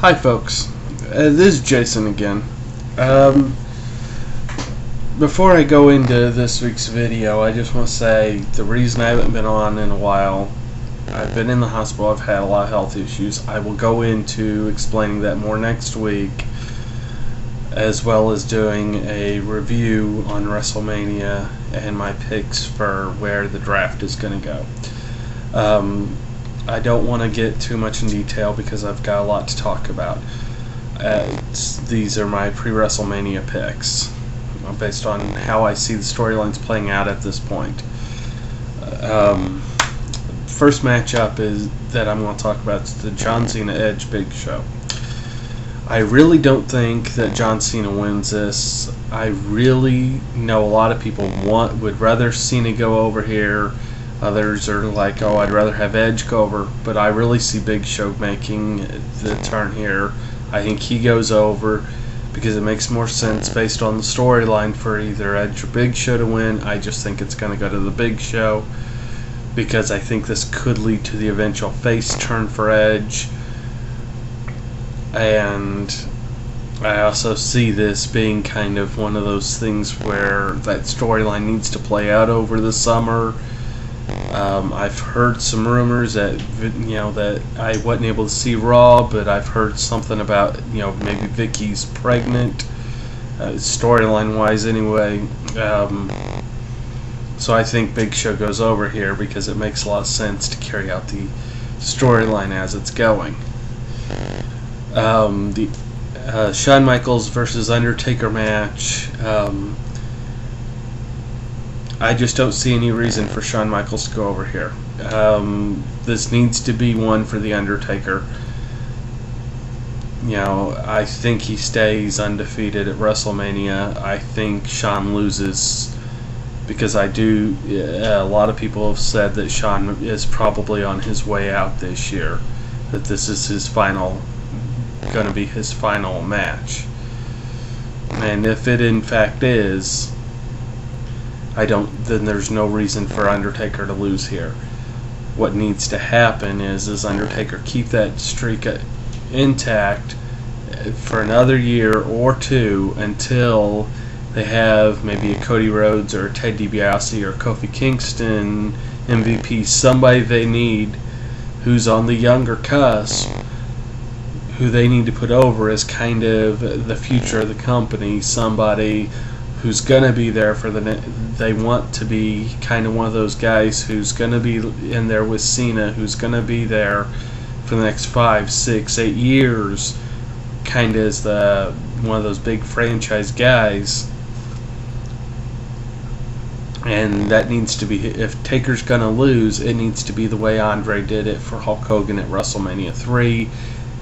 Hi folks, this is Jason again. Before I go into this week's video, I just want to say the reason I haven't been on in a while, I've been in the hospital, I've had a lot of health issues. I will go into explaining that more next week, as well as doing a review on Wrestlemania and my picks for where the draft is going to go. I don't want to get too much in detail because I've got a lot to talk about. These are my pre-WrestleMania picks, based on how I see the storylines playing out at this point. First matchup that I'm going to talk about is the John Cena Edge Big Show. I really don't think that John Cena wins this. I really know a lot of people would rather Cena go over here. Others are like, oh, I'd rather have Edge go over. But I really see Big Show making the turn here. I think he goes over because it makes more sense based on the storyline for either Edge or Big Show to win. I just think it's going to go to the Big Show because I think this could lead to the eventual face turn for Edge. And I also see this being kind of one of those things where that storyline needs to play out over the summer. I've heard some rumors that that I wasn't able to see Raw, but I've heard something about maybe Vicky's pregnant, storyline wise anyway. So I think Big Show goes over here because it makes a lot of sense to carry out the storyline as it's going. The Shawn Michaels versus Undertaker match. I just don't see any reason for Shawn Michaels to go over here. This needs to be one for The Undertaker. I think he stays undefeated at WrestleMania. I think Shawn loses because a lot of people have said that Shawn is probably on his way out this year. That this is going to be his final match. And if it in fact is, then there's no reason for Undertaker to lose here. What needs to happen is Undertaker keep that streak intact for another year or two until they have maybe a Cody Rhodes or a Ted DiBiase or Kofi Kingston MVP, somebody they need who's on the younger cusp, who they need to put over as kind of the future of the company, somebody who's going to be there for they want to be kind of one of those guys who's going to be in there with Cena, who's going to be there for the next 5, 6, 8 years, kind of as one of those big franchise guys. And that needs to be, if Taker's going to lose, it needs to be the way Andre did it for Hulk Hogan at WrestleMania 3.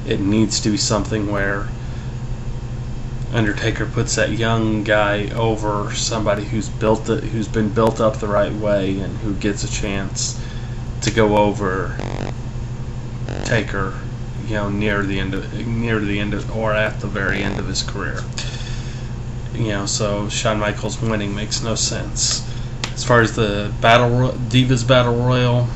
It needs to be something where Undertaker puts that young guy over somebody who's been built up the right way and who gets a chance to go over Taker, near the end of, or at the very end of his career. So Shawn Michaels winning makes no sense. As far as the Divas Battle Royal,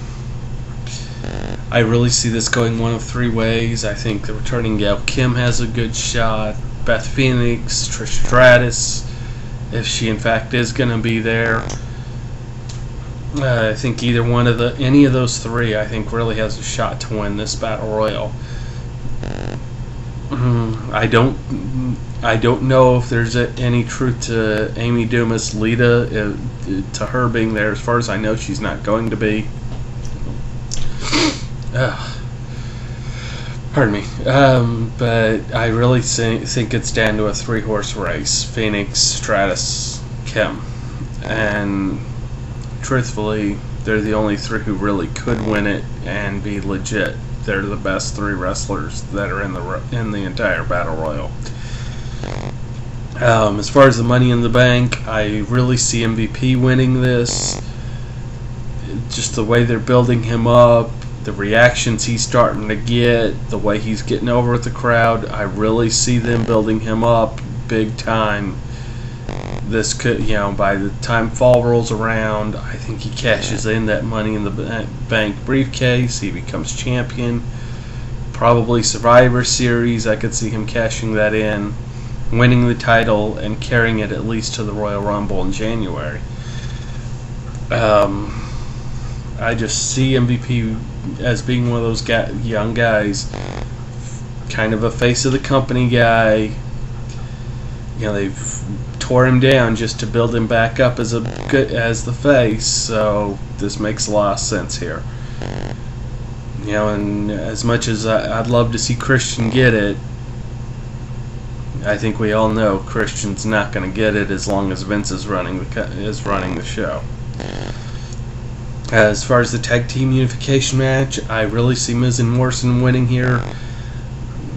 I really see this going one of three ways. I think the returning Gail Kim has a good shot. Beth Phoenix, Trish Stratus, if she in fact is going to be there. I think either any of those three, I think really has a shot to win this battle royal. I don't know if there's any truth to Amy Dumas, Lita, to her being there. As far as I know, she's not going to be. Pardon me. But I really think it's down to a 3-horse race. Phoenix, Stratus, Kim. And truthfully, they're the only three who really could win it and be legit. They're the best 3 wrestlers that are in the entire Battle Royal. As far as the Money in the Bank, I really see MVP winning this. Just the way they're building him up, the reactions he's starting to get, the way he's getting over with the crowd, I really see them building him up big time. This could, by the time fall rolls around, I think he cashes in that Money in the Bank briefcase. He becomes champion. Probably Survivor Series. I could see him cashing that in, winning the title, and carrying it at least to the Royal Rumble in January. I just see MVP as being one of those young guys, kind of a face of the company guy. They've tore him down just to build him back up as the face. So this makes a lot of sense here. And as much as I'd love to see Christian get it, I think we all know Christian's not going to get it as long as Vince is running the show. As far as the tag team unification match, I really see Miz and Morrison winning here.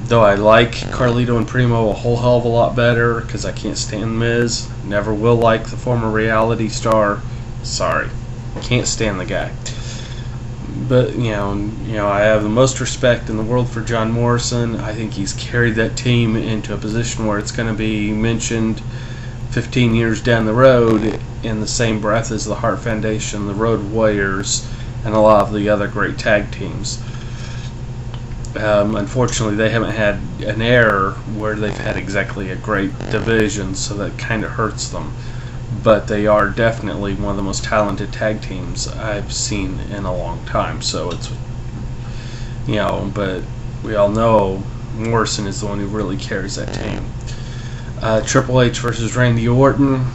Though I like Carlito and Primo a whole hell of a lot better because I can't stand Miz. Never will like the former reality star. Sorry, can't stand the guy. But I have the most respect in the world for John Morrison. I think he's carried that team into a position where it's going to be mentioned 15 years down the road in the same breath as the Hart Foundation, the Road Warriors, and a lot of the other great tag teams. Unfortunately, they haven't had an era where they've had exactly a great division, so that kind of hurts them. But they are definitely one of the most talented tag teams I've seen in a long time. So it's, but we all know Morrison is the one who really carries that team. Triple H versus Randy Orton.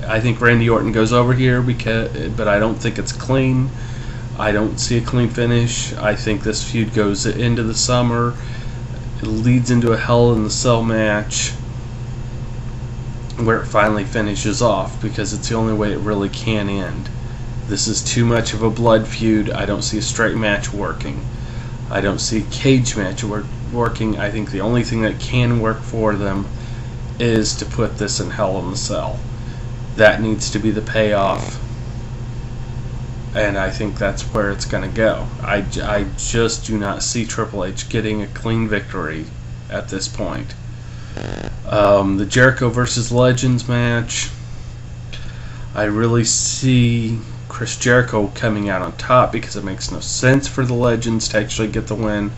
I think Randy Orton goes over here, but I don't think it's clean. I don't see a clean finish. I think this feud goes into the summer. It leads into a Hell in the Cell match where it finally finishes off, because it's the only way it really can end. This is too much of a blood feud. I don't see a straight match working. I don't see a cage match working. I think the only thing that can work for them is to put this in Hell in the Cell. That needs to be the payoff, and I think that's where it's going to go. I just do not see Triple H getting a clean victory at this point. The Jericho versus Legends match, I really see Chris Jericho coming out on top, because it makes no sense for the Legends to actually get the win.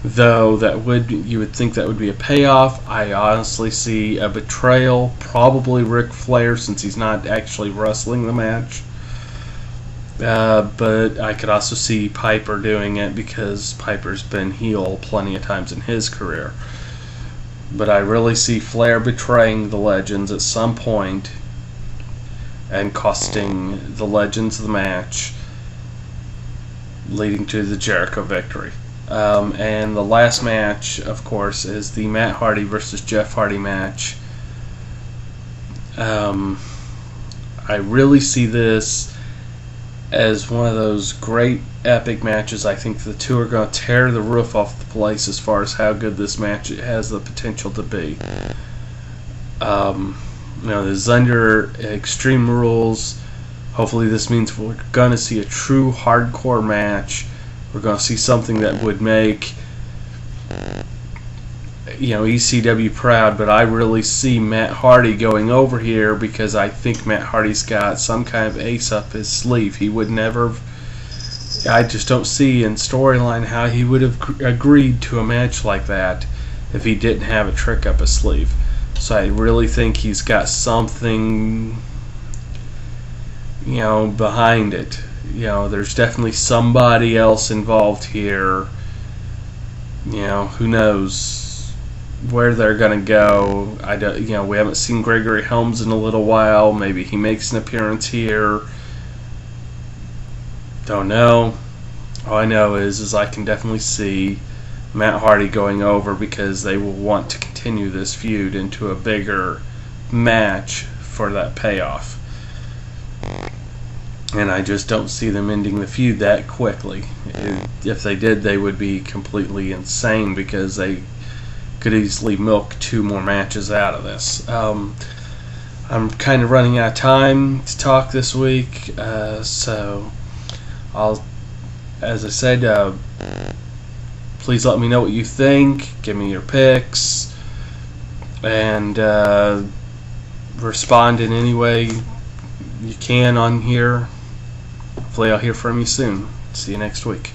Though you would think that would be a payoff. I honestly see a betrayal, probably Ric Flair, since he's not actually wrestling the match. But I could also see Piper doing it, because Piper's been heel plenty of times in his career. But I really see Flair betraying the Legends at some point and costing the Legends the match, leading to the Jericho victory. And the last match, of course, is the Matt Hardy versus Jeff Hardy match. I really see this as one of those great epic matches. I think the two are going to tear the roof off the place as far as how good this match has the potential to be. This is under Extreme Rules. Hopefully this means we're going to see a true hardcore match. We're going to see something that would make ECW proud, but I really see Matt Hardy going over here, because I think Matt Hardy's got some kind of ace up his sleeve. He would never, I just don't see in storyline how he would have agreed to a match like that if he didn't have a trick up his sleeve. So I really think he's got something, behind it. There's definitely somebody else involved here. Who knows where they're gonna go. I don't, we haven't seen Gregory Helms in a little while. Maybe he makes an appearance here. Don't know. All I know is I can definitely see Matt Hardy going over, because they will want to continue this feud into a bigger match for that payoff. And I just don't see them ending the feud that quickly. If they did, they would be completely insane, because they could easily milk 2 more matches out of this. I'm kind of running out of time to talk this week, so as I said, please let me know what you think. Give me your picks, and respond in any way you can on here. Hopefully I'll hear from you soon. See you next week.